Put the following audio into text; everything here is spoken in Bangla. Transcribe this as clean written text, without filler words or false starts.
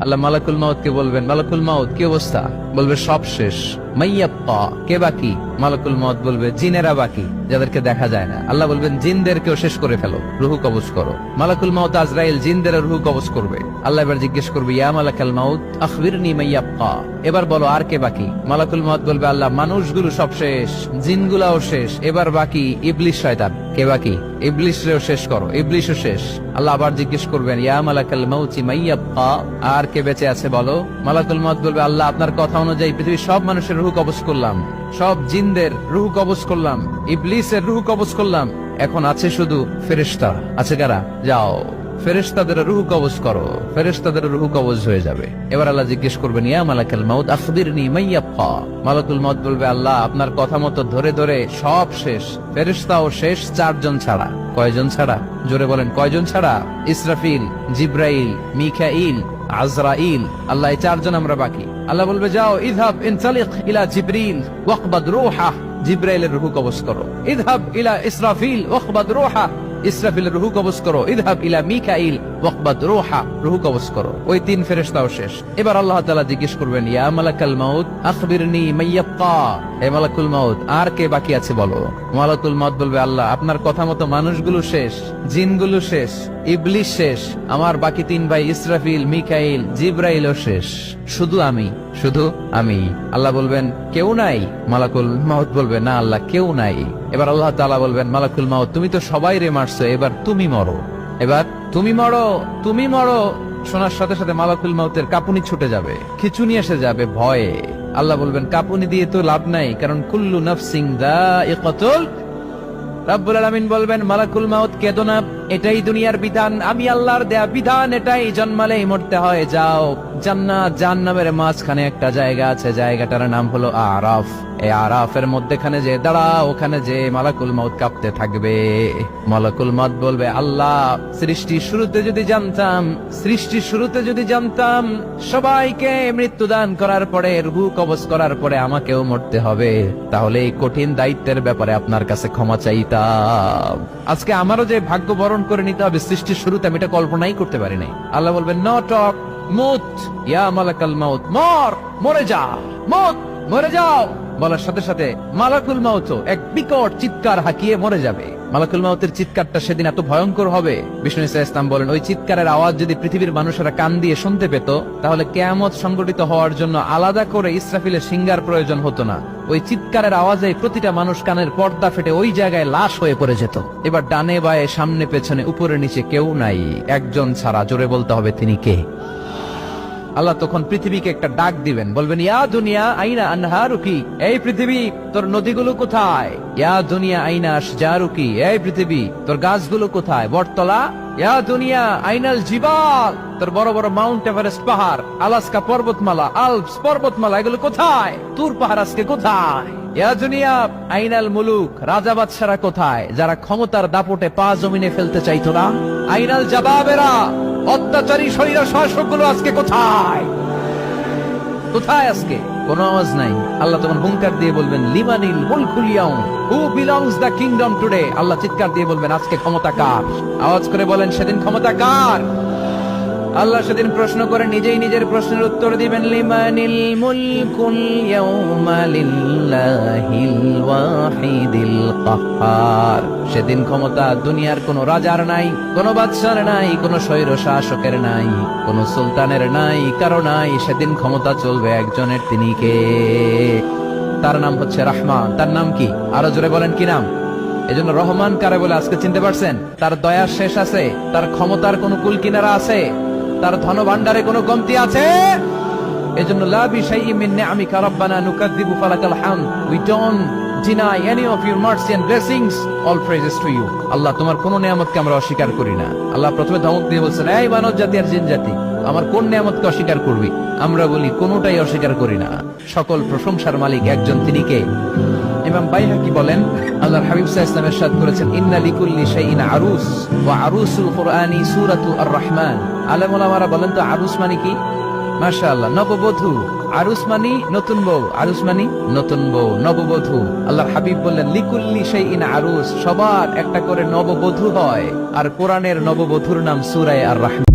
আল্লাহ মালাকুল মাউত কে বলবেন, মালাকুল মাউত কি অবস্থা? বলবে সব শেষ। মাইয়াব্বা, কে বাকি? মালাকুল মাউত বলবে জিনেরা বাকি, যাদেরকে দেখা যায় না। আল্লাহ বলবেন জিনদেরকেও শেষ করে ফেলো, রুহু কবজ করো। মালাকুল মাউত আজরাইল জিনদের রুহু কবজ করবে। আল্লাহ এবার জিজ্ঞেস করবে, ইয়া মালাকাল মাউত আখবিরনি মাইয়াব্বা, এবার বলো আর কে বাকি? মালাকুল মাউত বলবে, আল্লাহ মানুষগুলো সব শেষ, জিনগুলাও শেষ, এবার বাকি ইবলিস শয়তান। কে বাকি? ইবলিসরেও শেষ করো, ইবলিসও শেষ। আল্লাহ আবার জিজ্ঞেস করবেন, ইয়া মালাকাল মাউতি মাইয়াব্বা, আর কে বেঁচে আছে বলো? মালাকুল মাউত বলবে, আল্লাহ আপনার কথা অনুযায়ী পৃথিবীর সব মানুষের রুহু কবজ করলাম, সব জিনদের রুহু কবজ করলাম, ইবলিসের রুহু কবজ করলাম, এখন আছে শুধু ফেরেশতা। আছে কারা? যাও ফেরেশতাদের রুহু কবজ করো। ফেরেশতাদের রুহু কবজ হয়ে যাবে। এবার আল্লাহ জিজ্ঞেস করবেন, ইয়া মালাকাল মাউত আখবিরনি মাইয়াব্বা। মালাকুল মাউত বলবে, আল্লাহ আপনার কথা মতো ধরে ধরে সব শেষ, ফেরেশতাও শেষ, 4 জন ছাড়া। কয়জন ছাড়া? জোরে বলেন, কয়জন ছাড়া? ইসরাফিল, জিব্রাইল, মিকাইল, আজরাইল। আল্লাহ এই 4 জন আমরা বাকি। আল্লাহ বলবে, যাও ইযহাব ইনতালিক ইলা জিবরিল ওয়াকবাদ রূহা, জিব্রাইলের রুহু কবজ করো। ইযহাব ইলা ইসরাফিল ওয়াকবাদ রূহা, ইসরাফিলের রুহু কবজ করো। ইযহাব ইলা মিকাইল ওয়াকবাদ রূহা, রুহু কবজ করো। ওই 3 ফেরেশতাও শেষ। এবার আল্লাহ তাআলা জিজ্ঞেস করবেন, ইয়া মালাকাল মাউত আখবিরনি মাইয়াব্বা, হে মালাকুল মাউত আর কে বাকি আছে বলো? মালাকুল মাউত বলবে, আল্লাহ আপনার কথা মতো মানুষগুলো শেষ, জিনগুলো শেষ, ইবলিস শেষ, আমার বাকি 3 ভাই ইসরাফিল, মিকাইল, জিব্রাইলও শেষ, শুধু আমি, শুধু আমি। আল্লাহ বলবেন, কেউ নাই? মালাকুল মাউত বলবে, না আল্লাহ কেউ নাই। এবার আল্লাহ তাআলা বলবেন, মালাকুল মাউত তুমি তো সবাই রে মারছো, এবার তুমি মরো, এবার তুমি মরো, তুমি মরো। শোনার সাথে সাথে মালাকুল মাউতের কাঁপুনি ছুটে যাবে, খিচুনি এসে যাবে ভয়ে। আল্লাহ বলবেন, কাঁপুনি দিয়ে তো লাভ নাই, কারণ কুল্লু নাফসিন যায়িকাতুল। রব্বুল আলামিন বলবেন, মালাকুল মাউত কেঁদো না, এটাই দুনিয়ার বিধান, আমি আল্লাহর দেয়া বিধান, এটাই, জন্মালেই মরতে হয়। যাও, জান্নাত জাহান্নামের মাঝখানে একটা জায়গা আছে, জায়গাটার নাম হলো আরাফ। এই আরাফের মধ্যখানে যে দাঁড়াও, ওখানে যে মালাকুল মাউত কাঁপতে থাকবে। মালাকুল মাউত বলবে, আল্লাহ সৃষ্টির শুরুতে যদি জানতাম, সৃষ্টির শুরুতে যদি জানতাম সবাইকে মৃত্যুদান করার পরে, রুহু কবজ করার পরে আমাকেও মরতে হবে, তাহলে এই কঠিন দায়িত্বের ব্যাপারে আপনার কাছে ক্ষমা চাইতাম। আজকে আমারও যে ভাগ্য বরণ করে নিতে হবে সৃষ্টির শুরুতে, আমি এটা কল্পনাই করতে পারি নাই। আল্লাহ বলবেন, নো টক, মুত ইয়া মালাকাল মাউত, মর, মরে যা, মুত, মরে যাও। বলার সাথে সাথে মালাকুল মাউত এক বিকট চিৎকার হাঁকিয়ে মরে যাবে। মালাকুল মাউতের চিৎকারটা সেদিন এত ভয়ঙ্কর হবে, বিষ্ণু ইসলাম বলেন, ওই চিৎকারের আওয়াজ যদি পৃথিবীর মানুষেরা কান দিয়ে শুনতে পেত, তাহলে কিয়ামত সংগঠিত হওয়ার জন্য আলাদা করে ইসরাফিলের সিঙ্গার প্রয়োজন হতো না। ওই চিৎকারের আওয়াজে প্রতিটা মানুষ কানের পর্দা ফেটে ওই জায়গায় লাশ হয়ে পড়ে যেত। এবার ডানে বায়ে সামনে পেছনে উপরে নিচে কেউ নাই, একজন ছাড়া। জোরে বলতে হবে, তিনি কে? আল্লাহ তখন পৃথিবীকে একটা ডাক দিবেন, বলবেন, ইয়া দুনিয়া আইনা আনহারুকি, এই পৃথিবী তোর নদীগুলো কোথায়? ইয়া দুনিয়া আইনা আশজারুকি, এই পৃথিবী তোর গাছগুলো কোথায়? বটতলা। ইয়া দুনিয়া আইনাল জিবাল, তোর বড় বড় মাউন্ট এভারেস্ট পাহাড়, আলাস্কা পর্বতমালা, আলপস পর্বতমালা, এগুলো কোথায়? তুর পাহাড় আজকে কোথায়? ইয়া দুনিয়া আইনাল মুলুক, রাজা বাদশারা কোথায়, যারা ক্ষমতার দাপটে পা জমিনে ফেলতে চাইতো না? আইনাল জাবাবেরা, অত্যাচারী শরীর শাসকগুলো আজকে কোথায়? কোথায় আজকে? কোনো আওয়াজ নাই। আল্লাহ তখন হুঙ্কার দিয়ে বলবেন, লিমানিল মুলকুল ইয়াউম, who belongs the kingdom today. Allah চিৎকার দিয়ে বলবেন, আজকে ক্ষমতা কার? আওয়াজ করে বলেন, সেদিন ক্ষমতা কার? আল্লাহ সেদিন প্রশ্ন করে নিজেই নিজের প্রশ্নের উত্তর দিবেন, লিমানিল মুলকুল ইয়াউমা লিল্লাহিল ওয়াহিদিল কাহ্হার। সেদিন ক্ষমতা দুনিয়ার কোন রাজার নাই, কোন বাদশার নাই, কোন স্বৈর শাসকের নাই, কোন সুলতানের নাই, কারো নাই। সেদিন ক্ষমতা চলবে একজনের, তিনি কে? তার নাম হচ্ছে রহমান। তার নাম কি? আরো জোরে বলেন, কি নাম? এজন্য রহমান কারে বলে আজকে চিনতে পারছেন? তার দয়ার শেষ আছে? তার ক্ষমতার কোন কুল কিনারা আছে? তার ধন ভান্ডারে কোনো কমতি আছে? এজন্য লা বিশাইইন মিন নিআমিকা রাব্বানা নুকাযযিবু ফালাকাল হামদ, we don't deny any of your mercy and blessings, all praises to you। আল্লাহ তোমার কোন নিয়ামতকে আমরা অস্বীকার করি না। আল্লাহ প্রথমে ধমক দিয়ে বলছেন, এই মানব জাতি আর জিন জাতি, আমার কোন নিয়ামতকে অস্বীকার করবি? আমরা বলি কোনটাই অস্বীকার করি না। সকল প্রশংসার মালিক একজন, তিনি কে? ইমাম বাইহাকি বলেন, আল্লাহর হাবিব সাল্লাল্লাহু আলাইহি ওয়াসাল্লাম ইরশাদ করেছেন, ইন্না লিকুল্লি শাইইন আরুস ওয়া আরুসুল কুরআনি সূরাতু আর-রাহমান। আলেম ওলামারা বলেন তো আরুস মানে কি? মাশাআল্লাহ, নববধূ। আরুস মানি নতুন বউ, আরুস মানি নতুন বউ, নববধূ। আল্লাহর হাবিব বললেন, লিকুল্লি শাইইন আরুস, সবার একটা করে নববধূ হয়। আর কোরআনের নববধূর নাম সূরা আর-রাহমান।